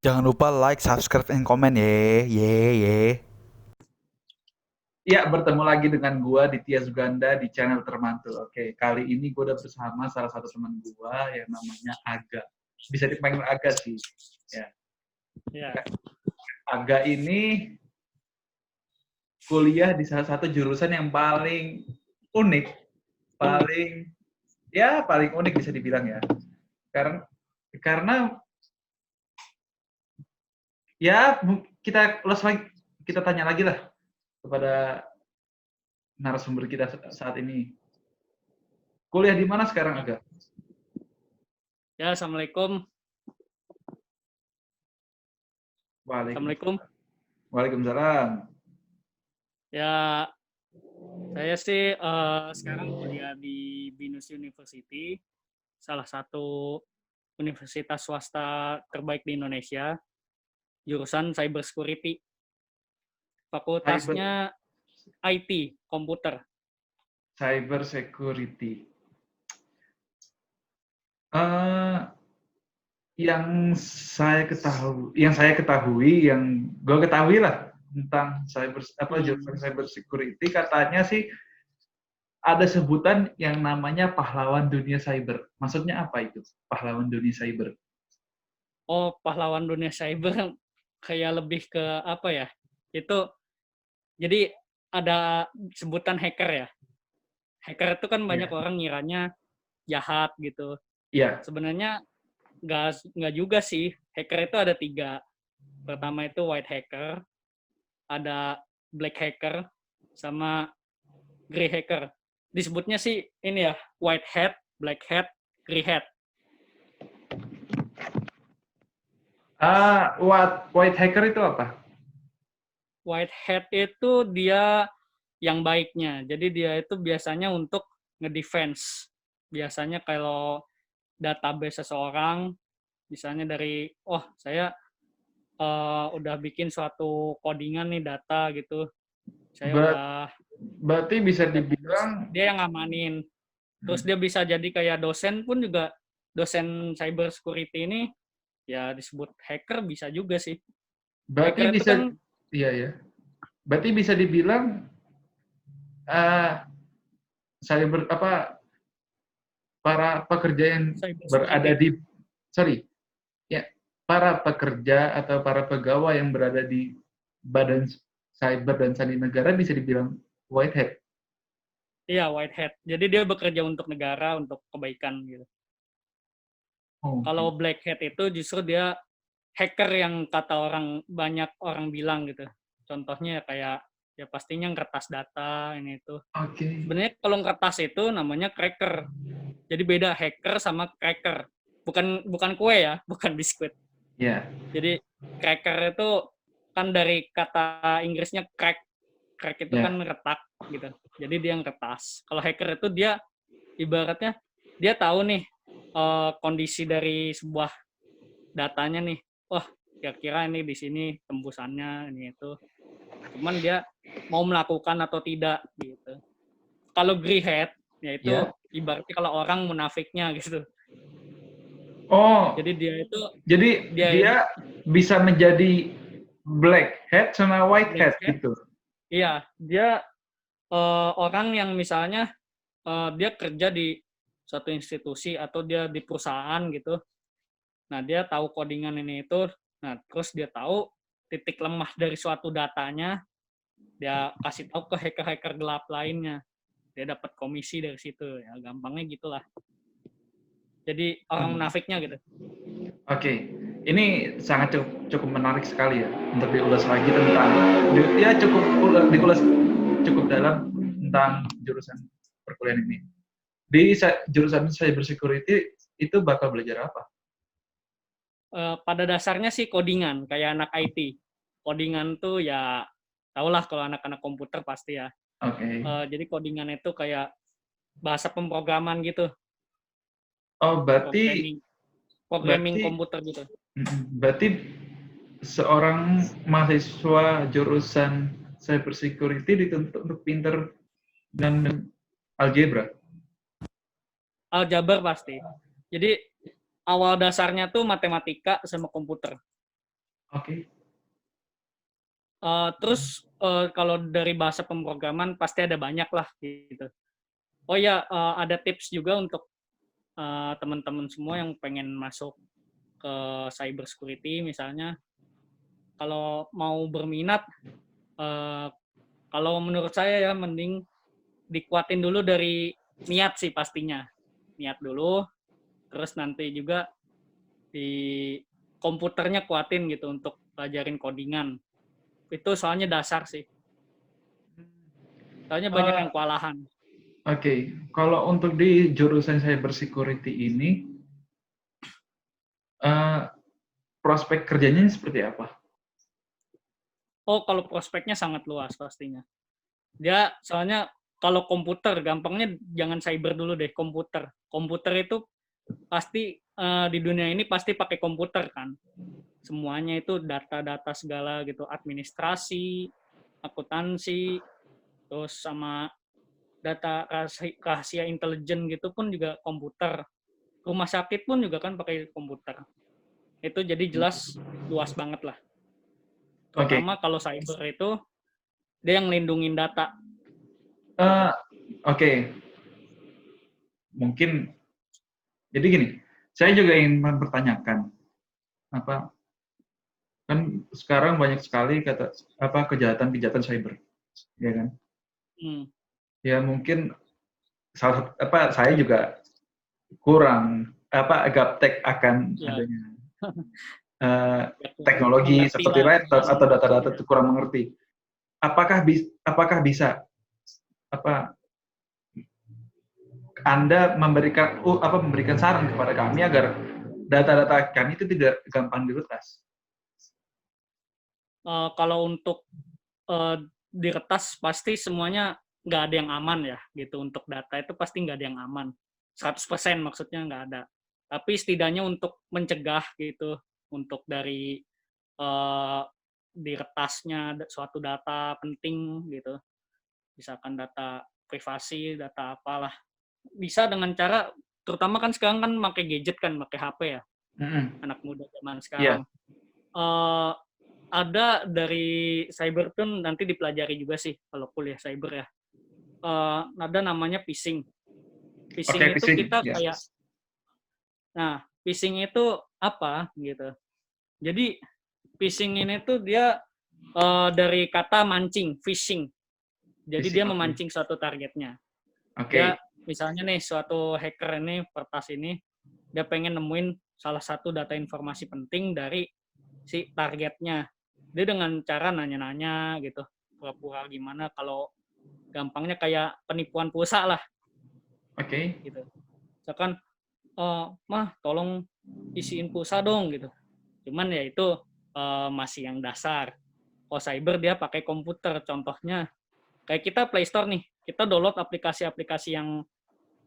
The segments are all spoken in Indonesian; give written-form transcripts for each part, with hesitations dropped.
Jangan lupa like, subscribe, and komen ye, ye, ye. Ya, bertemu lagi dengan gua Ditya Suganda di channel Termantul. Oke, kali ini gua udah bersama salah satu teman gua yang namanya Aga. Bisa dipanggil Aga sih. Ya. Ya. Aga ini kuliah di salah satu jurusan yang paling unik, paling unik bisa dibilang ya. Karena ya kita tanya lagi lah kepada narasumber kita saat ini. Kuliah di mana sekarang, Aga? Ya, Assalamualaikum. Assalamualaikum. Waalaikumsalam. Ya, saya sih sekarang kuliah di Binus University, salah satu universitas swasta terbaik di Indonesia, jurusan Cyber Security. Fakultasnya IT, komputer. Cyber Security. Yang saya ketahui, yang gue ketahui lah tentang jurusan cyber security, katanya sih ada sebutan yang namanya pahlawan dunia cyber. Maksudnya apa itu pahlawan dunia cyber? Oh, pahlawan dunia cyber kayak lebih ke apa ya? Itu jadi ada sebutan hacker ya. Hacker itu kan banyak orang ngiranya jahat gitu. Iya. Sebenarnya nggak juga sih. Hacker itu ada 3. Pertama itu white hacker, ada black hacker, sama grey hacker. Disebutnya sih ini ya, white hat, black hat, grey hat. White hacker itu apa? White hat itu dia yang baiknya. Jadi dia itu biasanya untuk ngedefense. Biasanya kalau database seseorang, misalnya dari, saya udah bikin suatu codingan nih data gitu. Berarti bisa dibilang dia yang ngamanin. Terus dia bisa jadi kayak dosen pun juga, dosen cyber security ini ya disebut hacker bisa juga sih. Berarti hacker bisa kan, Berarti bisa dibilang cyber para pekerja yang berada di para pekerja atau para pegawai yang berada di badan cyber dan sandi negara bisa dibilang white hat. Iya, white hat. Jadi dia bekerja untuk negara, untuk kebaikan gitu. Kalau black hat itu justru dia hacker yang kata banyak orang bilang gitu. Contohnya kayak ya pastinya ngeretas data ini itu. Sebenarnya kalau ngeretas itu namanya cracker. Jadi beda hacker sama cracker. Bukan kue ya, bukan biskuit. Yeah. Jadi cracker itu kan dari kata Inggrisnya crack. Crack itu kan retak gitu. Jadi dia ngeretas. Kalau hacker itu dia ibaratnya dia tahu nih kondisi dari sebuah datanya nih. Wah, kira-kira ini di sini tembusannya ini itu. Cuman dia mau melakukan atau tidak gitu. Kalau grey hat yaitu ibaratnya kalau orang munafiknya gitu. Jadi dia bisa menjadi black hat sama white hat gitu. Iya, dia orang yang misalnya dia kerja di suatu institusi atau dia di perusahaan gitu. Nah, dia tahu codingan ini itu. Nah, terus dia tahu titik lemah dari suatu datanya, dia kasih tahu ke hacker-hacker gelap lainnya. Dia dapat komisi dari situ. Ya, gampangnya gitulah. Jadi orang munafiknya gitu. Oke. Ini sangat cukup menarik sekali ya untuk diulas lagi tentang cukup dalam tentang jurusan perkuliahan ini. Di jurusan cyber security itu bakal belajar apa? Pada dasarnya sih codingan, kayak anak IT. Codingan tuh ya tahulah kalau anak-anak komputer pasti ya. Jadi codingan itu kayak bahasa pemrograman gitu. Berarti programming komputer gitu. Berarti seorang mahasiswa jurusan cyber security dituntut untuk pinter dan algebra. Aljabar pasti. Jadi awal dasarnya tuh matematika sama komputer. Oke. Terus kalau dari bahasa pemrograman pasti ada banyak lah gitu. Oh ya, ada tips juga untuk teman-teman semua yang pengen masuk ke cyber security misalnya. Kalau mau berminat, eh, kalau menurut saya ya mending dikuatin dulu dari niat sih pastinya. Niat dulu, terus nanti juga di komputernya kuatin gitu untuk pelajarin codingan. Itu soalnya dasar sih. Soalnya banyak Eh, yang kewalahan. Oke, kalau untuk di jurusan cyber security ini, eh, prospek kerjanya seperti apa? Oh, kalau prospeknya sangat luas pastinya. Dia soalnya kalau komputer, gampangnya jangan cyber dulu deh, komputer. Komputer itu pasti di dunia ini pasti pakai komputer kan. Semuanya itu data-data segala gitu, administrasi, akuntansi, terus sama data rahasia intelijen gitu pun juga komputer. Rumah sakit pun juga kan pakai komputer. Itu jadi jelas luas banget lah. Oke, Terutama kalau cyber itu dia yang lindungin data. eh, oke, mungkin jadi gini, saya juga ingin mempertanyakan apa kan sekarang banyak sekali kejahatan-kejahatan cyber, ya kan? Hmm. Ya mungkin saya juga kurang gaptek akan Ya, adanya eh, kurang teknologi mengerti seperti lah laptop dalam atau data-data ya. itu kurang mengerti. Apakah bisa apa Anda memberikan saran kepada kami agar data-data kami itu tidak gampang diretas? Kalau untuk diretas pasti semuanya nggak ada yang aman ya gitu. Untuk data itu pasti nggak ada yang aman. 100% maksudnya nggak ada. Tapi setidaknya untuk mencegah gitu, untuk dari uh, diretasnya suatu data penting gitu, misalkan data privasi, data apalah, bisa dengan cara, terutama kan sekarang kan pakai gadget kan, pakai HP ya, anak muda zaman sekarang. Iya. Ada dari cyber pun nanti dipelajari juga sih kalau kuliah cyber ya. Ada namanya phishing. Oke, Phishing itu phishing. kita Ya. kayak, nah phishing itu apa gitu. Jadi phishing ini tuh dia dari kata mancing, fishing. Jadi Phishing. dia Oke. memancing suatu targetnya. Dia Oke. misalnya nih suatu hacker ini, pertas ini, dia pengen nemuin salah satu data informasi penting dari si targetnya. Dia dengan cara nanya-nanya gitu, pura-pura gimana, kalau gampangnya kayak penipuan pulsa lah Oke. gitu. Misalkan, mah tolong isiin pulsa dong gitu. Cuman ya itu masih yang dasar. Kalau cyber dia pakai komputer, contohnya kayak kita Play Store nih, kita download aplikasi-aplikasi yang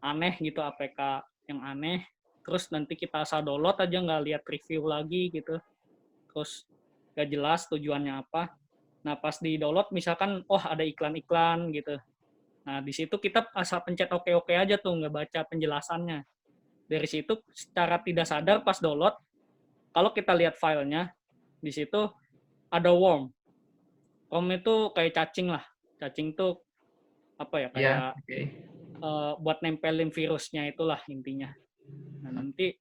aneh gitu, APK yang aneh, terus nanti kita asal download aja, nggak lihat review lagi gitu, terus nggak jelas tujuannya apa. Nah pas di download misalkan, oh ada iklan-iklan gitu, nah di situ kita asal pencet oke-oke aja tuh, nggak baca penjelasannya. Dari situ secara tidak sadar pas download, kalau kita lihat filenya, di situ ada worm. Worm itu kayak cacing lah. Cacing tuh apa ya, Ya. kayak Oke. buat nempelin virusnya itulah intinya. Nah nanti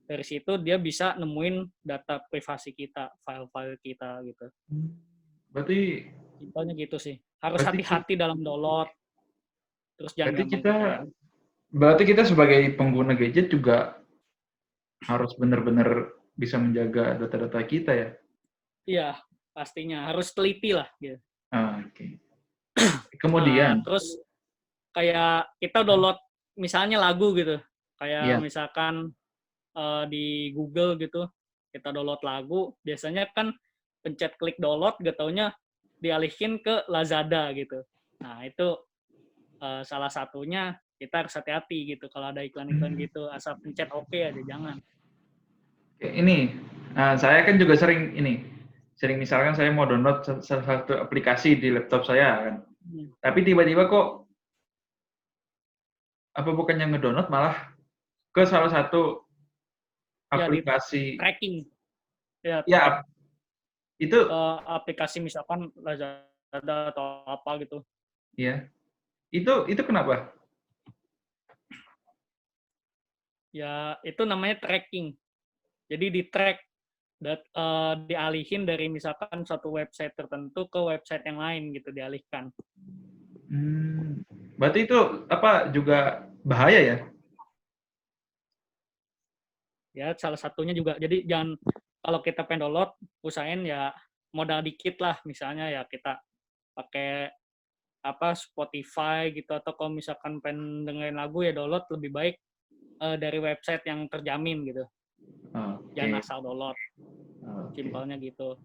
dari situ dia bisa nemuin data privasi kita, file-file kita gitu. Berarti Simpelnya gitu sih. Harus berarti ki- hati-hati dalam download, terus jangan berarti gampang kita percaya. berarti kita sebagai pengguna gadget juga harus benar-benar bisa menjaga data-data kita ya. Iya, pastinya harus teliti lah gitu. Oke. Kemudian, Terus kayak kita download misalnya lagu gitu, kayak ya. misalkan di Google gitu, kita download lagu, biasanya kan pencet klik download, gak taunya dialihin ke Lazada gitu. Nah itu salah satunya kita harus hati-hati gitu kalau ada iklan-iklan gitu, asal pencet oke aja, jangan. Ini, saya kan juga sering misalkan saya mau download salah satu aplikasi di laptop saya kan. Tapi tiba-tiba kok bukannya ngedownload malah ke salah satu Ya di aplikasi tracking, ya ya Itu ke aplikasi misalkan Lazada atau apa gitu. ya. Itu kenapa? Ya itu namanya tracking. Jadi di-track dialihin dari misalkan suatu website tertentu ke website yang lain gitu, dialihkan. Berarti itu apa juga bahaya ya? Ya salah satunya juga. Jadi jangan, kalau kita pengen download, usahain ya modal dikit lah, misalnya ya kita pakai apa Spotify gitu, atau kalau misalkan pengen dengerin lagu ya download lebih baik dari website yang terjamin gitu. Jangan asal download. Simpelnya gitu.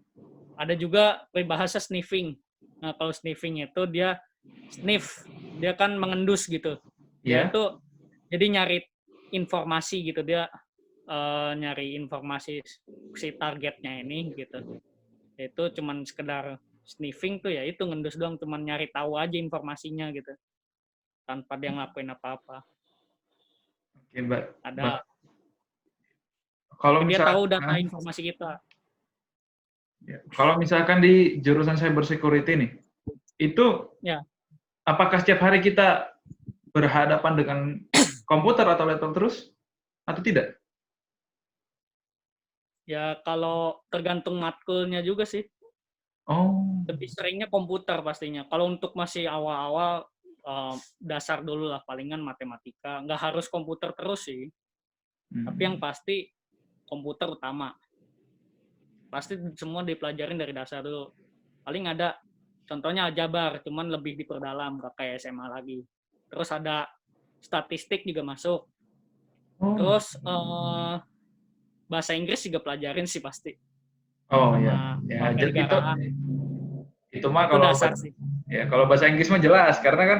Ada juga peribahasa sniffing. Nah, kalau sniffing itu dia kan mengendus gitu. Dia Ya. itu jadi nyari informasi gitu, dia nyari informasi si targetnya ini gitu. Itu cuman sekedar sniffing tuh ya itu ngendus doang, cuman nyari tahu aja informasinya gitu. Tanpa dia ngelakuin apa-apa. Oke, Mbak. Ada Kalau dia tahu data misalkan informasi kita. ya, kalau misalkan di jurusan cyber security nih, itu Ya. apakah setiap hari kita berhadapan dengan komputer atau laptop terus atau tidak? Ya kalau tergantung matkulnya juga sih. Oh. Lebih seringnya komputer pastinya. Kalau untuk masih awal-awal dasar dulu lah, palingan matematika. Nggak harus komputer terus sih. Tapi yang pasti komputer utama. Pasti semua dipelajarin dari dasar dulu. Paling ada contohnya aljabar, cuman lebih diperdalam, gak kayak SMA lagi. Terus ada statistik juga masuk. Terus bahasa Inggris juga pelajarin sih pasti. Oh ya, ya itu mah kalau dasar sih. Ya kalau bahasa Inggris mah jelas karena kan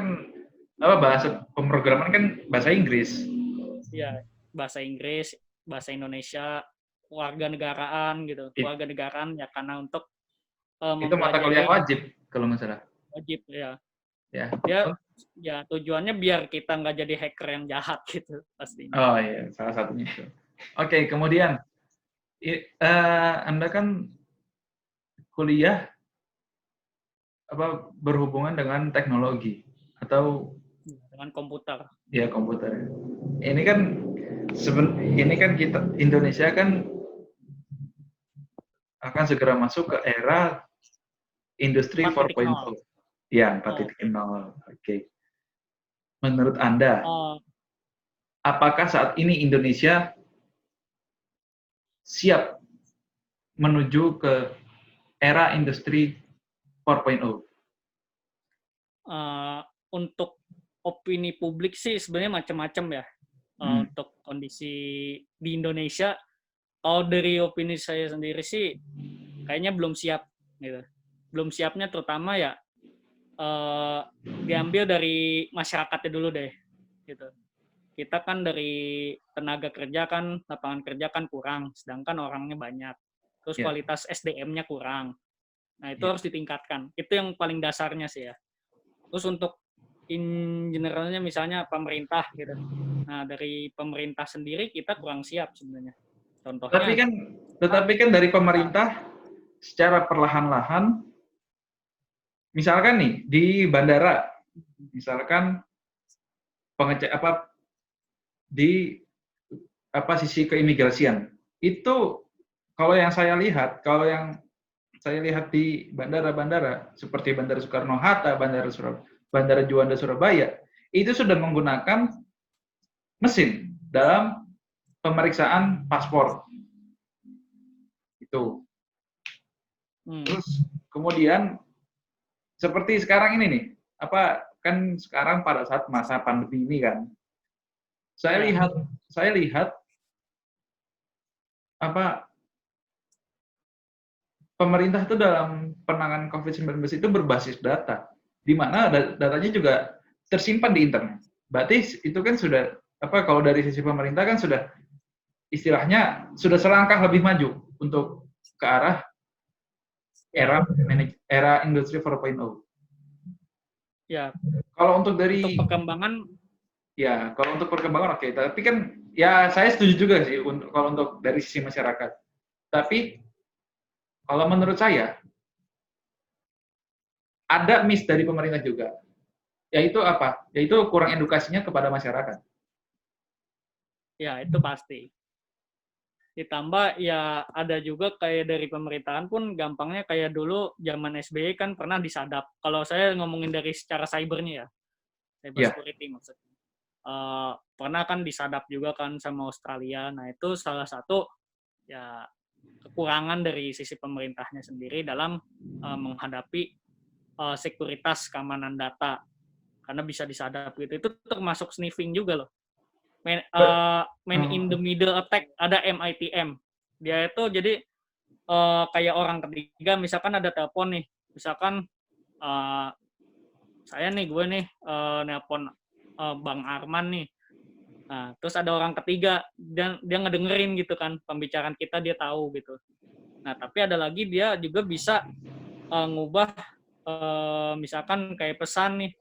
apa bahasa pemrograman kan bahasa Inggris. Iya, bahasa Inggris, bahasa Indonesia, kewarganegaraan gitu. Kewarganegaraan ya karena untuk itu mata kuliah wajib kalau nggak salah. Wajib ya. Ya. Ya tujuannya biar kita nggak jadi hacker yang jahat gitu pastinya. Oh iya, salah satunya itu. Oke, kemudian Anda kan kuliah apa berhubungan dengan teknologi atau dengan komputer. Ya, komputer. Ini kan kita Indonesia kan akan segera masuk ke era industri 4.0. Ya, 4.0. Oke. Menurut Anda, apakah saat ini Indonesia siap menuju ke era industri 4.0? Untuk opini publik sih sebenarnya macam-macam ya. Untuk kondisi di Indonesia, kalau dari opini saya sendiri sih kayaknya belum siap gitu. Belum siapnya terutama ya diambil dari masyarakatnya dulu deh gitu. Kita kan dari tenaga kerja kan, lapangan kerja kan kurang, sedangkan orangnya banyak. Terus kualitas SDM-nya kurang. Nah, itu harus ditingkatkan. Itu yang paling dasarnya sih ya. Terus untuk in generalnya misalnya pemerintah gitu. Nah, dari pemerintah sendiri kita kurang siap sebenarnya. Contohnya. Tetapi kan dari pemerintah secara perlahan-lahan, misalkan nih di bandara, misalkan pengecek di sisi keimigrasian, itu kalau yang saya lihat di bandara-bandara seperti Bandara Soekarno-Hatta, Bandara Juanda Surabaya, itu sudah menggunakan mesin dalam pemeriksaan paspor. Itu. Terus kemudian seperti sekarang ini nih, kan sekarang pada saat masa pandemi ini kan, saya lihat pemerintah itu dalam penanganan COVID-19 itu berbasis data, di mana datanya juga tersimpan di internet. Berarti itu kan sudah kalau dari sisi pemerintah kan sudah istilahnya sudah selangkah lebih maju untuk ke arah era industri 4.0. Ya. Kalau untuk perkembangan oke. Tapi kan ya saya setuju juga sih kalau untuk dari sisi masyarakat. Tapi Kalau menurut saya, ada miss dari pemerintah juga. Yaitu apa? Yaitu kurang edukasinya kepada masyarakat. Ya, itu pasti. Ditambah ya ada juga kayak dari pemerintahan pun gampangnya kayak dulu zaman SBY kan pernah disadap. Kalau saya ngomongin dari secara cybernya ya, cyber Ya. security maksudnya. Pernah kan disadap juga kan sama Australia. Nah, itu salah satu ya kekurangan dari sisi pemerintahnya sendiri dalam menghadapi sekuritas keamanan data. Karena bisa disadap gitu. Itu termasuk sniffing juga loh. Man in the middle attack, ada MITM. Dia itu jadi kayak orang ketiga, misalkan ada telepon nih, misalkan gue nih nelpon Bang Arman nih. Nah, terus ada orang ketiga, dia ngedengerin gitu kan, pembicaraan kita dia tahu gitu. Nah, tapi ada lagi dia juga bisa ngubah misalkan kayak pesan nih,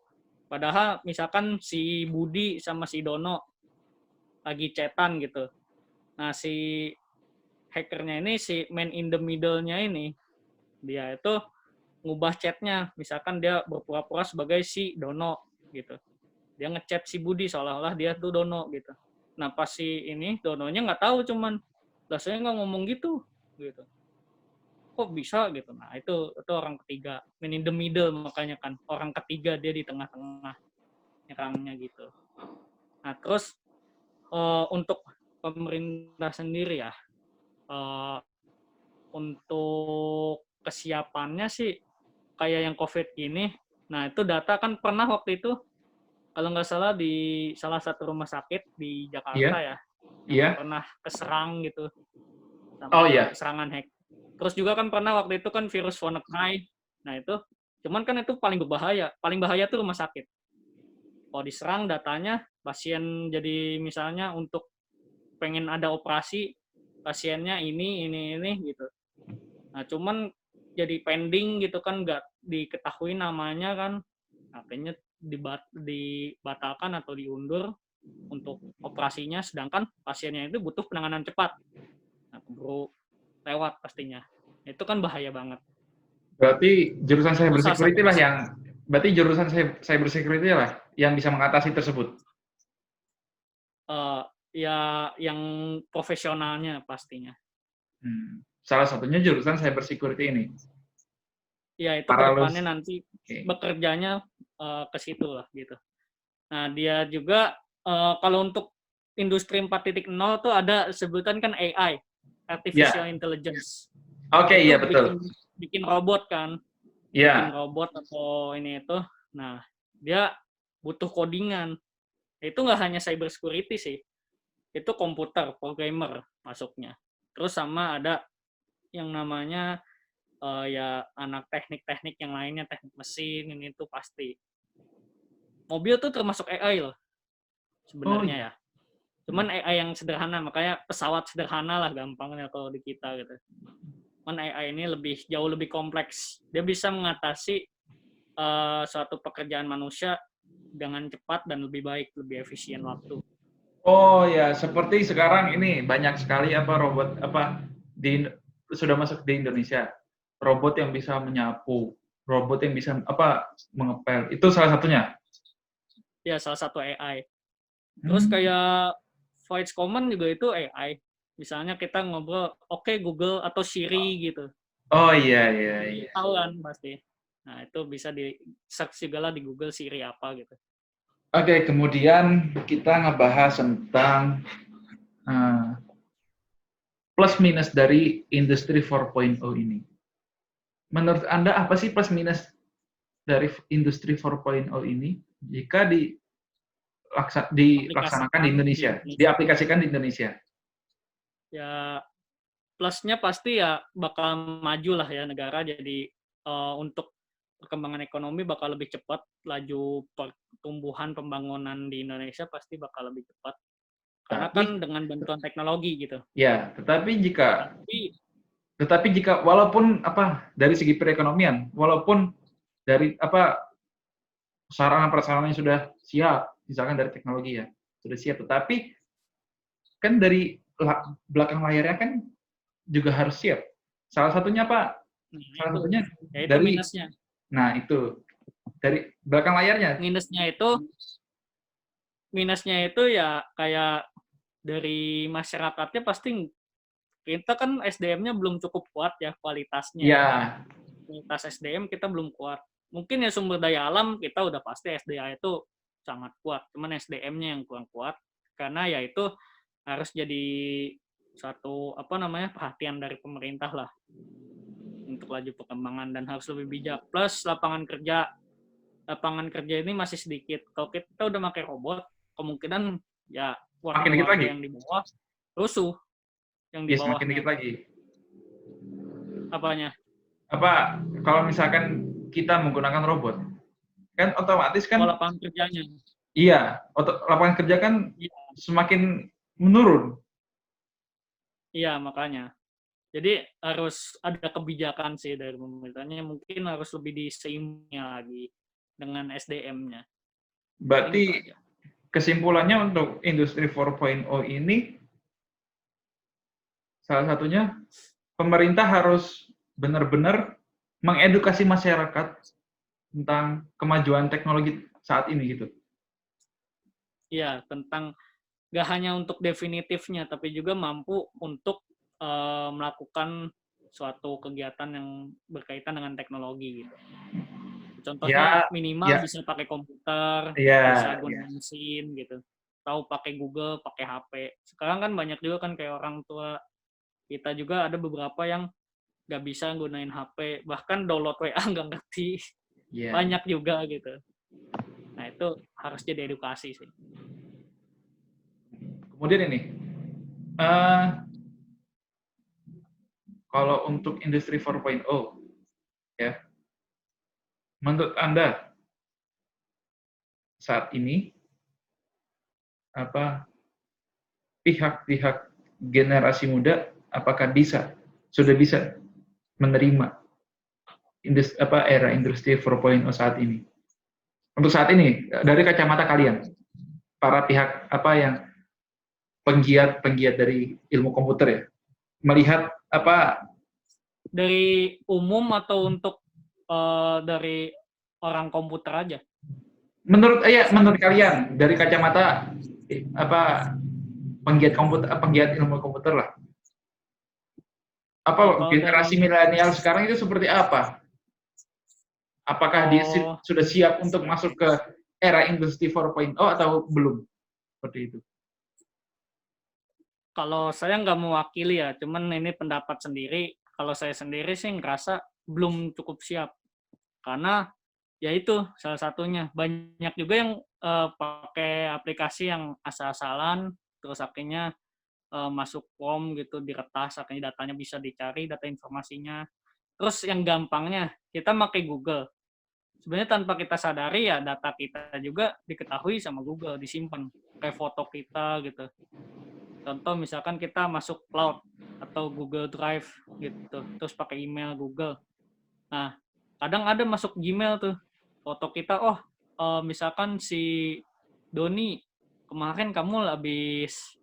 padahal misalkan si Budi sama si Dono lagi chatan gitu. Nah, si hackernya ini, si man in the middle-nya ini, dia itu ngubah chatnya. Misalkan dia berpura-pura sebagai si Dono gitu. Dia ngechat si Budi seolah-olah dia tuh Dono gitu. Nah, pas si ini Dononya nggak tahu, cuman lah saya nggak ngomong gitu. Kok bisa gitu. Nah, itu orang ketiga. Man in the middle, makanya kan. Orang ketiga dia di tengah-tengah nyerangnya gitu. Nah, terus untuk pemerintah sendiri ya, untuk kesiapannya sih kayak yang COVID ini. Nah, itu data kan pernah waktu itu, kalau nggak salah di salah satu rumah sakit di Jakarta ya, yang pernah keserang gitu, sampai serangan hack. Terus juga kan pernah waktu itu kan virus WannaCry. Nah, itu, cuman kan itu paling berbahaya. Paling bahaya tuh rumah sakit. Kalau diserang datanya, pasien jadi misalnya untuk pengen ada operasi, pasiennya ini gitu. Nah, cuman jadi pending gitu kan, nggak diketahui namanya kan, akhirnya dibatalkan atau diundur untuk operasinya, sedangkan pasiennya itu butuh penanganan cepat. Nah, keburu lewat pastinya. Itu kan bahaya banget. Berarti jurusan cyber security lah yang bisa mengatasi tersebut. Ya yang profesionalnya pastinya. Salah satunya jurusan cyber security ini. Ya, itu kedepannya nanti bekerjanya ke situ lah gitu. Nah, dia juga kalau untuk industri 4.0 tuh ada sebutan kan AI, Artificial Intelligence. Oke, iya betul. Bikin robot kan. Bikin robot atau ini itu. Nah, dia butuh codingan. Itu nggak hanya cyber security sih. Itu komputer, programmer masuknya. Terus sama ada yang namanya ya anak teknik-teknik yang lainnya, teknik mesin, ini tuh pasti. Mobil tuh termasuk AI loh sebenarnya ya. Cuman AI yang sederhana, makanya pesawat sederhana lah gampangnya kalau di kita gitu. Cuman AI ini jauh lebih kompleks. Dia bisa mengatasi suatu pekerjaan manusia dengan cepat dan lebih baik, lebih efisien waktu. Oh ya, seperti sekarang ini banyak sekali robot sudah masuk di Indonesia. Robot yang bisa menyapu, robot yang bisa mengepel. Itu salah satunya. Ya, salah satu AI. Terus kayak voice command juga itu AI. Misalnya kita ngobrol, oke Google atau Siri gitu. Oh iya. Tahu kan pasti. Nah, itu bisa di-search juga lah di Google Siri apa gitu. Oke, kemudian kita ngebahas tentang plus minus dari industri 4.0 ini. Menurut Anda apa sih plus minus dari industri 4.0 ini jika dilaksanakan di Indonesia, diaplikasikan di Indonesia? Ya, plusnya pasti ya bakal maju lah ya negara, jadi untuk perkembangan ekonomi bakal lebih cepat, laju pertumbuhan pembangunan di Indonesia pasti bakal lebih cepat. Karena kan dengan bantuan teknologi gitu. Ya, tetapi jika walaupun dari segi perekonomian, walaupun dari sarana prasarana yang sudah siap, misalkan dari teknologi ya, sudah siap, tetapi kan dari belakang layarnya kan juga harus siap. Salah satunya Pak, Nah, salah itu, satunya ya itu dari, minusnya. nah itu dari belakang layarnya. Minusnya itu ya kayak dari masyarakatnya pasti kita kan SDM-nya belum cukup kuat ya kualitasnya. Ya, Kualitas SDM kita belum kuat. Mungkin ya sumber daya alam kita udah pasti SDA itu sangat kuat, cuman SDM-nya yang kurang kuat karena ya itu harus jadi satu perhatian dari pemerintah lah untuk laju perkembangan dan harus lebih bijak. Plus lapangan kerja ini masih sedikit. Kalau kita udah pakai robot, kemungkinan ya makin dikit warga lagi. yang di bawah rusuh, yang di Yes, makin bawahnya. dikit lagi. Apanya? Apa kalau misalkan kita menggunakan robot, kan otomatis kan? Lapangan kerjanya. Iya, lapangan kerja kan semakin menurun. Iya, makanya. Jadi harus ada kebijakan sih dari pemerintahnya, mungkin harus lebih diseimbangkan lagi dengan SDM-nya. Berarti kesimpulannya untuk industri 4.0 ini salah satunya pemerintah harus benar-benar mengedukasi masyarakat tentang kemajuan teknologi saat ini gitu. Iya, tentang gak hanya untuk definitifnya, tapi juga mampu untuk melakukan suatu kegiatan yang berkaitan dengan teknologi gitu. Contohnya minimal bisa pakai komputer, bisa gunain mesin gitu. Tahu pakai Google, pakai HP. Sekarang kan banyak juga kan kayak orang tua kita juga ada beberapa yang nggak bisa gunain HP, bahkan download WA nggak ngerti. Banyak juga gitu. Nah itu harus jadi edukasi sih. Kemudian ini, kalau untuk industri 4.0, ya, menurut Anda saat ini pihak-pihak generasi muda apakah sudah bisa menerima era industri 4.0 saat ini? Untuk saat ini, dari kacamata kalian, para pihak yang penggiat dari ilmu komputer ya, melihat dari umum atau untuk dari orang komputer aja? Menurut kalian dari kacamata penggiat ilmu komputer lah. Generasi milenial sekarang itu seperti apa? Apakah dia sudah siap untuk masuk ke era industri 4.0 atau belum? Seperti itu. Kalau saya nggak mewakili ya, cuman ini pendapat sendiri. Kalau saya sendiri sih ngerasa belum cukup siap. Karena ya itu salah satunya. Banyak juga yang pakai aplikasi yang asal-asalan, terus akhirnya masuk form gitu, diretas, akhirnya datanya bisa dicari, data informasinya. Terus yang gampangnya, kita pakai Google. Sebenarnya tanpa kita sadari ya data kita juga diketahui sama Google, disimpan. Kayak foto kita gitu. Contoh misalkan kita masuk cloud atau Google Drive gitu, terus pakai email Google. Nah, kadang ada masuk Gmail tuh, foto kita, misalkan si Doni, kemarin kamu habis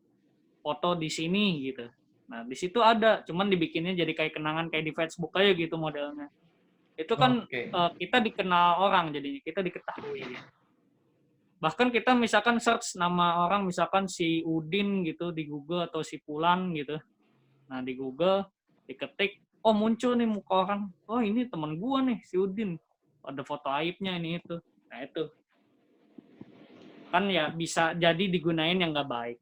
foto di sini gitu. Nah, di situ ada, cuman dibikinnya jadi kayak kenangan kayak di Facebook aja gitu modelnya. Itu kan kita dikenal orang jadinya, kita diketahui. Bahkan kita misalkan search nama orang, misalkan si Udin gitu di Google atau si Pulan gitu. Nah, di Google diketik, muncul nih muka orang. Oh, ini teman gua nih, si Udin. Ada foto aibnya ini itu. Nah, itu. Kan ya bisa jadi digunain yang nggak baik.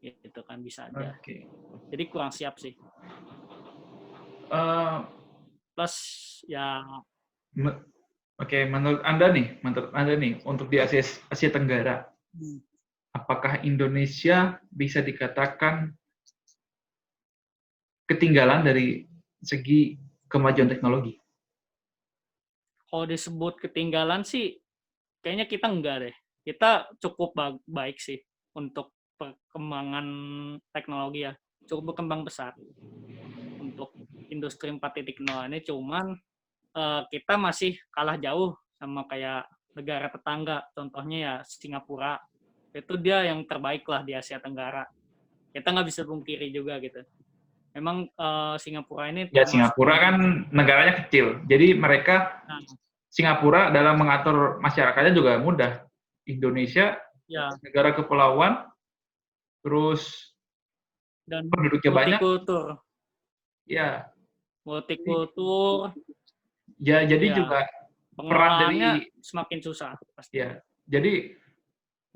Gitu kan bisa aja. Jadi kurang siap sih. Plus ya menurut Anda nih untuk di Asia Tenggara, apakah Indonesia bisa dikatakan ketinggalan dari segi kemajuan teknologi? Kalau disebut ketinggalan sih, kayaknya kita enggak deh. Kita cukup baik sih untuk perkembangan teknologi ya. Cukup berkembang pesat untuk industri 4.0 ini, cuman kita masih kalah jauh sama kayak negara tetangga. Contohnya ya Singapura. Itu dia yang terbaik lah di Asia Tenggara. Kita nggak bisa pungkiri juga gitu. memang Singapura ini Ya, termasuk Singapura kan negaranya kecil. Jadi mereka Nah, Singapura dalam mengatur masyarakatnya juga mudah. Indonesia ya, negara kepulauan, terus dan penduduknya banyak, multikultur, ya. multikultur, Ya, jadi ya juga peran pengelolaannya dari semakin susah pasti. ya. Jadi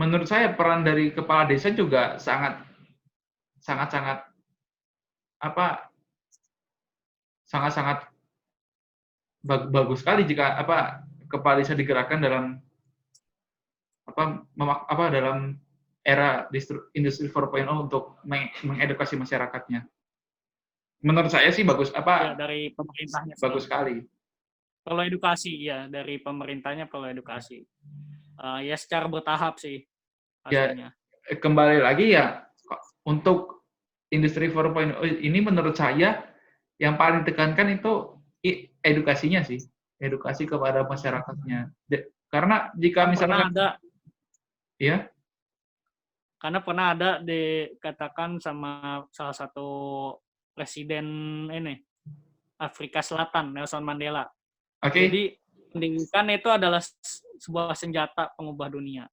menurut saya peran dari kepala desa juga sangat apa sangat-sangat bagus sekali jika kepala desa digerakkan dalam dalam era industri 4.0 untuk mengedukasi masyarakatnya. Menurut saya sih bagus Ya, dari pemerintahnya bagus sekali. perlu edukasi ya, dari pemerintahnya perlu edukasi. Ya secara bertahap sih Ya, pastinya. kembali lagi ya untuk industri 4.0 ini menurut saya yang paling ditekankan itu edukasinya sih, edukasi kepada masyarakatnya. Karena jika misalkan ya, karena pernah ada dikatakan sama salah satu presiden ini Afrika Selatan, Nelson Mandela. oke. Jadi pendidikan itu adalah sebuah senjata pengubah dunia.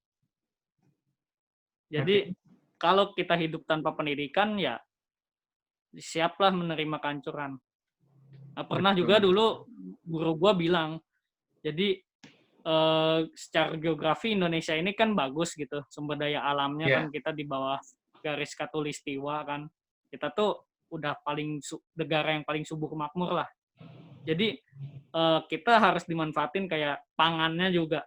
Jadi kalau kita hidup tanpa pendidikan ya siaplah menerima kehancuran. Nah, pernah juga dulu guru gua bilang, jadi secara geografi Indonesia ini kan bagus gitu, sumber daya alamnya kan kita di bawah garis khatulistiwa kan, kita tuh udah negara yang paling subur makmur lah. Jadi kita harus dimanfaatin kayak pangannya juga.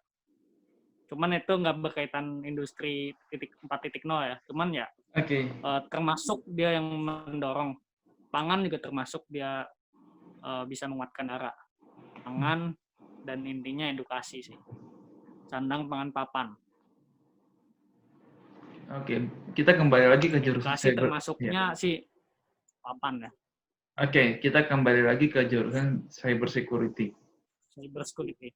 Cuman itu nggak berkaitan industri 4.0 ya, cuman ya termasuk dia yang mendorong. Pangan juga termasuk dia bisa menguatkan darah. Pangan dan intinya edukasi sih. Sandang pangan papan. Oke, kita kembali lagi ke jurusan edukasi termasuknya sih papan ya. Oke, kita kembali lagi ke jurusan cyber security. Cyber security.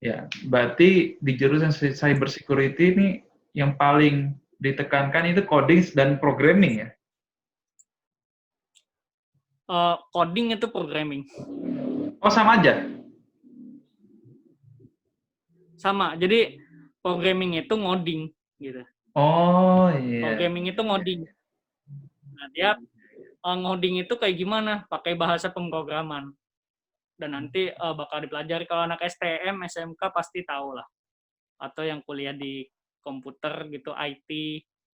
Ya, berarti di jurusan cyber security ini yang paling ditekankan itu coding dan programming ya? Coding itu programming. Oh, sama aja? Sama, jadi programming itu ngoding gitu. Oh iya. Programming itu ngoding. Nah, dia ngoding itu kayak gimana? Pakai bahasa pemrograman. Dan nanti bakal dipelajari kalau anak STM, SMK pasti tahu lah. Atau yang kuliah di komputer gitu, IT,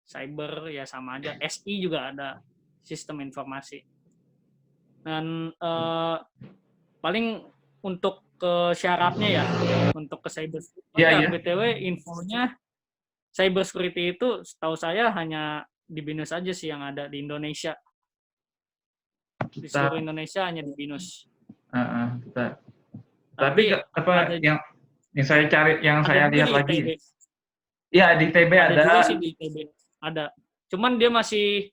cyber ya sama aja. SI juga ada sistem informasi. Dan paling untuk ke syaratnya ya, untuk ke cyber security. BTW infonya cyber security itu setahu saya hanya di BINUS aja sih yang ada di Indonesia. Di seluruh Indonesia hanya di BINUS. Tapi yang saya cari, yang saya lihat lagi. Iya, di ITB ada. Ada juga sih di ITB. Ada. Cuman dia masih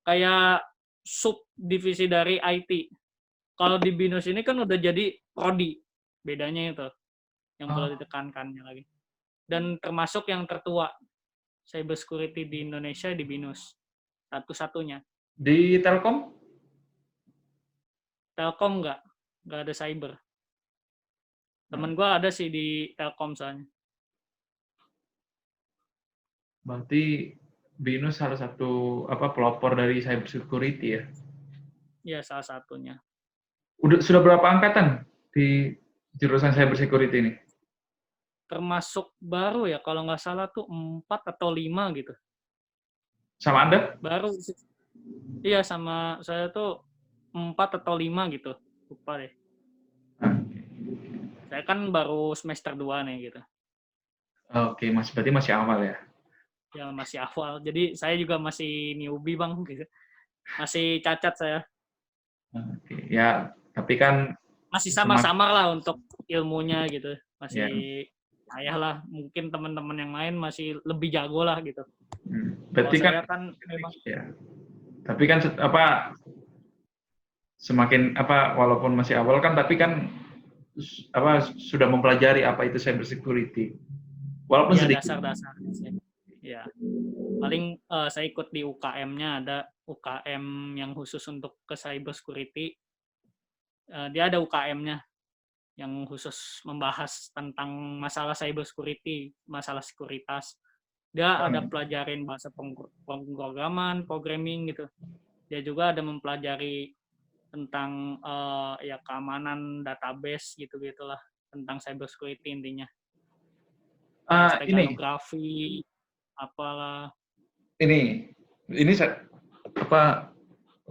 kayak subdivisi dari IT. Kalau di BINUS ini kan udah jadi prodi. Bedanya itu. Yang perlu ditekankannya lagi. Dan termasuk yang tertua cyber security di Indonesia di BINUS. Satu-satunya. Di Telkom? Telkom nggak ada cyber. Temen gue ada sih di Telkom soalnya. Berarti BINUS salah satu pelopor dari cyber security ya? Iya, salah satunya. Sudah berapa angkatan di jurusan cyber security ini? Termasuk baru ya, kalau nggak salah tuh 4 atau 5 gitu. Sama Anda? Baru sih. Iya, sama saya tuh 4 atau 5 gitu. Lupa deh. Saya kan baru semester 2 nih gitu. Oke, berarti masih awal ya? Ya, masih awal. Jadi saya juga masih newbie, Bang. Gitu. Masih cacat saya. Oke, ya, tapi kan masih samar-samar lah untuk ilmunya gitu. Masih ayah lah. Mungkin teman-teman yang lain masih lebih jago lah gitu. Berarti kan memang ya. Tapi kan semakin walaupun masih awal kan, tapi kan sudah mempelajari apa itu cyber security. Walaupun ya, sedikit. Dasar-dasar. Ya. Paling saya ikut di UKM-nya ada UKM yang khusus untuk ke cyber security. Dia ada UKM-nya yang khusus membahas tentang masalah cyber security, masalah sekuritas. Dia ada pelajarin bahasa pemrograman, programming gitu. Dia juga ada mempelajari tentang ya keamanan database gitu-gitulah, tentang cyber security intinya. Ini Steganografi, apalah. Ini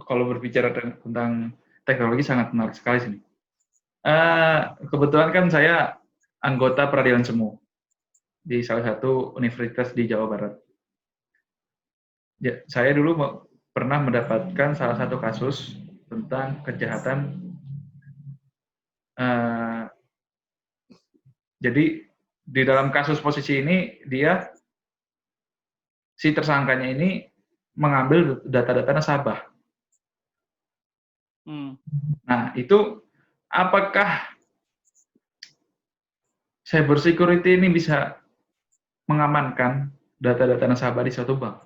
kalau berbicara tentang teknologi sangat menarik sekali sini. Kebetulan kan saya anggota peradilan semu di salah satu universitas di Jawa Barat. Ya, saya dulu pernah mendapatkan salah satu kasus tentang kejahatan. Jadi di dalam kasus posisi ini si tersangkanya ini mengambil data-data nasabah. Nah, itu apakah cyber security ini bisa mengamankan data-data nasabah di suatu bank?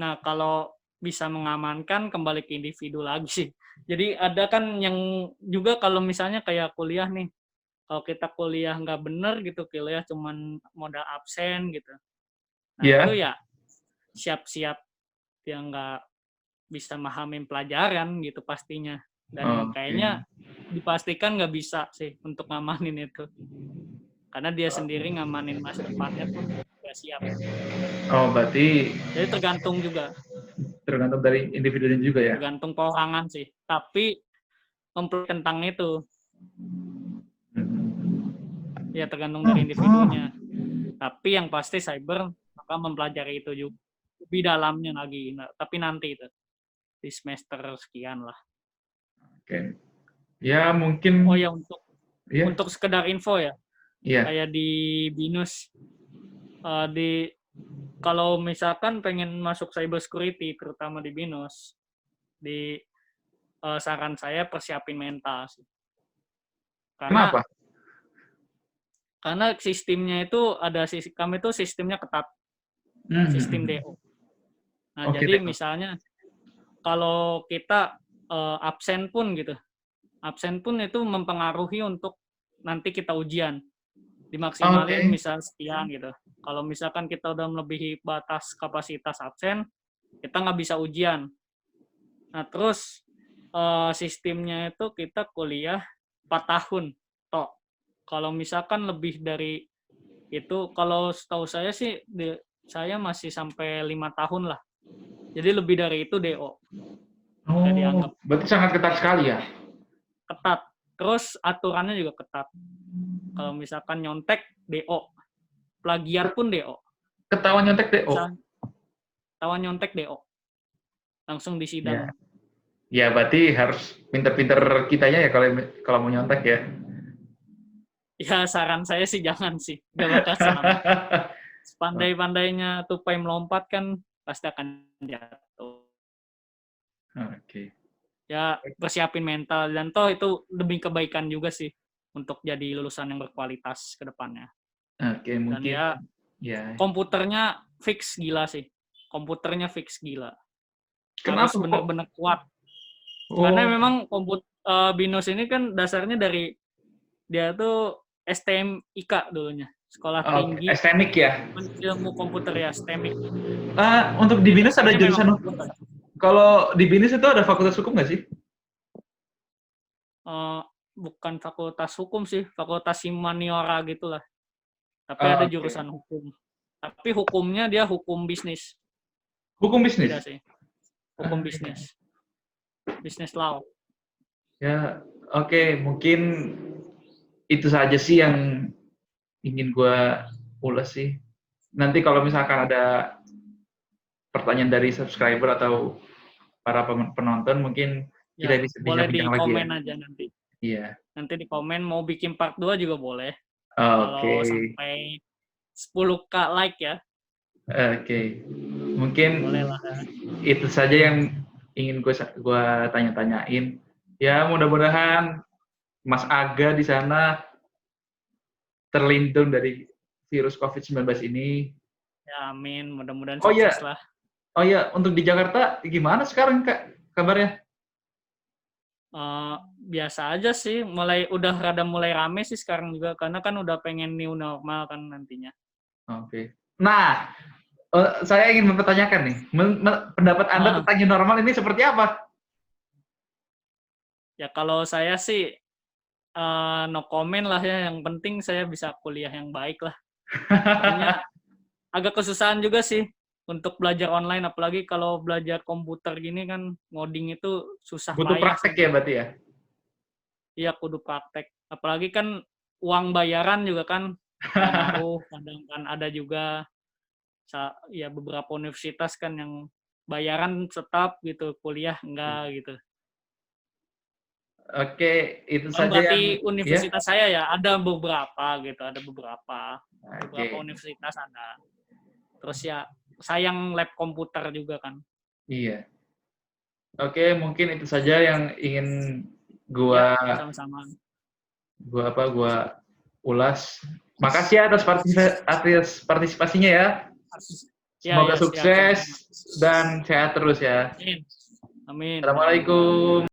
Nah, kalau bisa mengamankan kembali ke individu lagi sih. Jadi ada kan yang juga kalau misalnya kayak kuliah nih, kalau kita kuliah nggak bener gitu, kuliah cuman modal absen gitu. Nah, itu ya siap-siap yang nggak bisa memahami pelajaran gitu pastinya. Dan kayaknya dipastikan nggak bisa sih untuk ngamanin itu. Karena dia sendiri ngamanin masa depannya pun nggak siap. Oh, berarti... Jadi tergantung juga. Tergantung dari individunya juga ya? Tergantung perorangan sih. Tapi tentang itu. Ya tergantung dari individunya. Tapi yang pasti cyber maka mempelajari itu juga lebih dalamnya lagi. Nah, tapi nanti itu di semester sekian lah. Oke. Ya mungkin. Oh ya untuk sekedar info ya. Iya. Kayak di BINUS kalau misalkan pengen masuk cyber security terutama di BINUS, saran saya persiapin mental sih. Kenapa? Karena sistemnya itu kami itu sistemnya ketat. Sistem DO. Nah, jadi misalnya kalau kita absen pun gitu. Absen pun itu mempengaruhi untuk nanti kita ujian. Dimaksimalin misal sekian gitu. Kalau misalkan kita udah melebihi batas kapasitas absen, kita nggak bisa ujian. Nah, terus sistemnya itu kita kuliah 4 tahun. Toh, kalau misalkan lebih dari itu, kalau setahu saya sih, saya masih sampai 5 tahun lah. Jadi lebih dari itu DO. Oh, berarti sangat ketat sekali ya? Ketat. Terus aturannya juga ketat. Kalau misalkan nyontek, DO. Plagiat pun DO. Ketahuan nyontek DO? Ketahuan nyontek DO. Langsung disidang. Ya, berarti harus pinter-pinter kitanya ya kalau mau nyontek ya? Ya, saran saya sih jangan sih. Gak bakal selamat. Sepandai-pandainya tupai melompat kan pasti akan jatuh. Oke. Ya, persiapin mental. Dan toh itu demi kebaikan juga sih. Untuk jadi lulusan yang berkualitas ke depannya. Oke, mungkin. Dan komputernya fix gila sih. Komputernya fix gila. Kenapa? Harus benar-benar kuat. Karena memang BINUS ini kan dasarnya dari dia tuh STMIK dulunya. Sekolah tinggi. STMIK ya? Ilmu komputer ya, STMIK. Untuk di BINUS ada jurusan kalau di BINUS itu ada fakultas hukum nggak sih? Bukan fakultas hukum sih, fakultas humaniora gitulah. Tapi ada jurusan hukum. Tapi hukumnya dia hukum bisnis. Hukum bisnis? Beda sih. Hukum bisnis. Business law. Ya, oke. Mungkin itu saja sih yang ingin gue ulas sih. Nanti kalau misalkan ada pertanyaan dari subscriber atau para penonton, mungkin kita bisa bincang-bincang lagi. Boleh di komen aja nanti. Iya. Nanti di komen mau bikin part 2 juga boleh. Kalau sampai 10K like ya. Oke. Mungkin itu saja yang ingin gue tanya-tanyain. Ya, mudah-mudahan Mas Aga di sana terlindung dari virus COVID-19 ini. Ya, amin. Mudah-mudahan sukses lah. Oh iya, untuk di Jakarta gimana sekarang Kak kabarnya? Biasa aja sih, udah rada mulai rame sih sekarang juga karena kan udah pengen new normal kan nantinya. Oke. Nah, saya ingin mempertanyakan nih, pendapat Anda tentang new normal ini seperti apa? Ya kalau saya sih no comment lah ya, yang penting saya bisa kuliah yang baik lah. Soalnya agak kesusahan juga sih untuk belajar online, apalagi kalau belajar komputer gini kan ngoding itu susah Butuh payah praktek sih. ya berarti ya? Iya, kudu praktek. Apalagi kan uang bayaran juga kan ngaruh, kadang kan ada juga ya beberapa universitas kan yang bayaran tetap gitu, kuliah enggak gitu. Oke, itu Bukan saja yang berarti ya. universitas saya ya, ada beberapa gitu, ada beberapa Oke. universitas ada. Terus ya sayang lab komputer juga kan. Iya. Oke, mungkin itu saja yang ingin Ya, gua sama-sama. gua ulas. Makasih ya atas partisipasinya ya. Ya, Semoga ya, siap, sukses sama-sama. dan sehat terus ya. Amin. Amin. Assalamualaikum.